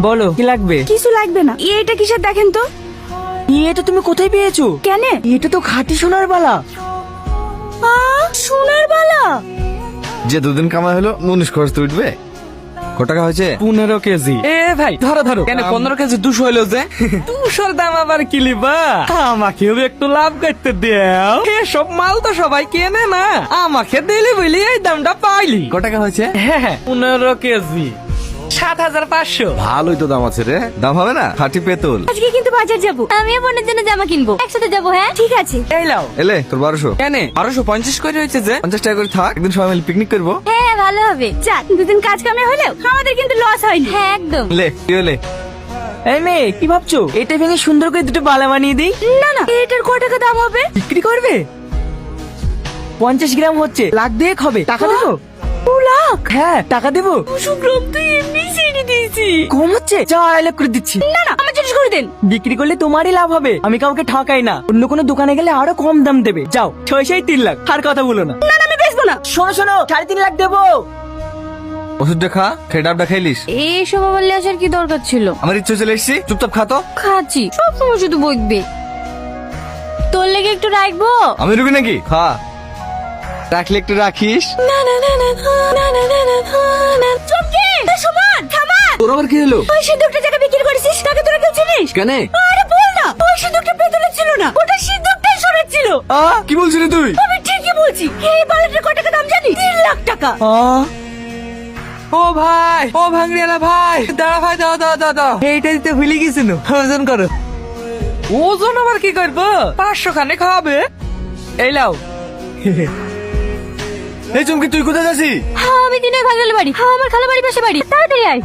বলো কি লাগবে? কিছু লাগবে না। এটা কিসের দেখেন তো? এটা তুমি কোথায় পেয়েছো? কেন? এটা তো খাঁটি সোনার বালা। সোনার বালা? যে দুদিন কামাই হলো মুনিশ খরচ তো উঠবে। ক টাকা হয়েছে? 15 কেজি। এ ভাই ধরো ধরো। কেন 15 কেজি 200 হইলো যে? 200 দাম আবার কি লিবা? আমাকেও একটু লাভ করতে দাও। এসব মাল তো সবাই কেনে না, আমাকে দিলি বলি এই দামটা পাইলি। ক টাকা হয়েছে? হ্যাঁ 15 কেজি 7500। ভালোই তো দাম আছে রে। দাম হবে না? খাঁটি পেতল। আজকে কিন্তু বাজার যাব। আমিও বোনের জন্য জামা কিনবো। একসাথে যাব। হ্যাঁ ঠিক আছে। এই লাও। এলে তোর 1200। কেন 1250 করে হয়েছে যে? 50 টাকা করে থাক, একদিন সবাই মিলে পিকনিক করবো। হ্যাঁ ভালো হবে। যাক দুদিন কাজ কামে হলেও আমাদের কিন্তু লস হয়নি। হ্যাঁ একদম। লে তুই লে। এই মেয়ে কি ভাবছো? এটা ভেঙে সুন্দর করে দুটো বালা বানিয়ে দিই। না না, এটার ক টাকা দাম হবে? বিক্রি করবে? 50 গ্রাম হচ্ছে, লাখ 2 হবে। টাকা দেবো? 2 লাখ? হ্যাঁ টাকা দেবো। 200 গ্রাম তো এমনি ছেড়ে দিয়েছি। কম হচ্ছে, যা 2 লাখ করে দিচ্ছি। না না, আমার জিনিস করে দেন। বিক্রি করলে তোমারই লাভ হবে, আমি কাউকে ঠকাই না। অন্য কোনো দোকানে গেলে আরো কম দাম দেবে। যাও 3 লাখ। আর কথা বলো না। না না, আমি বেচবো না। শোনো শোনো, 3.5 লাখ দেবো। ওষুধটা খা, খেয়ে ডাবটা খাইলিস। এইসব বললে আসার কি দরকার ছিল? আমার ইচ্ছে চলে এসেছি, চুপচাপ খা তো। খাচ্ছি, সব সময় শুধু বকবে। তোর লেগে একটু রাখবো? আমি রুবি নাকি? খা, রাখলে একটু রাখিস। না না না না না না না না না। চুপ কি? সুমন থামান। তোর আবার কি হলো? ওই সিঁদুরটা জায়গা বিক্রি করেছিস, তাকে তোরা কেউ চিনিস? কেন? আরে বল না, ওই সিঁদুরটা পেতলের ছিল না, ওটা সিঁদুরটাই সোনার ছিল। কি বলছিস রে তুই? আমি ঠিকই বলছি। এই বালাটার কত টাকা দাম জানিস? 3 লাখ টাকা। ও ভাই, ও ভাঙড়িয়ালা ভাই, দাঁড়া ভাই, দাও দাও দাও দাও। এইটা দিতে ভুলে গেছিল। ওজন করো। ওজন আবার কি করবো? 500 খানে খাওয়াবে। এই লাও। এই চুমকি তুই কোথায় যাচ্ছিস? আমি দিনে ভাগলে বাড়ি, আমার খালা বাড়ি পাশে বাড়ি। তাড়াতাড়ি আয়।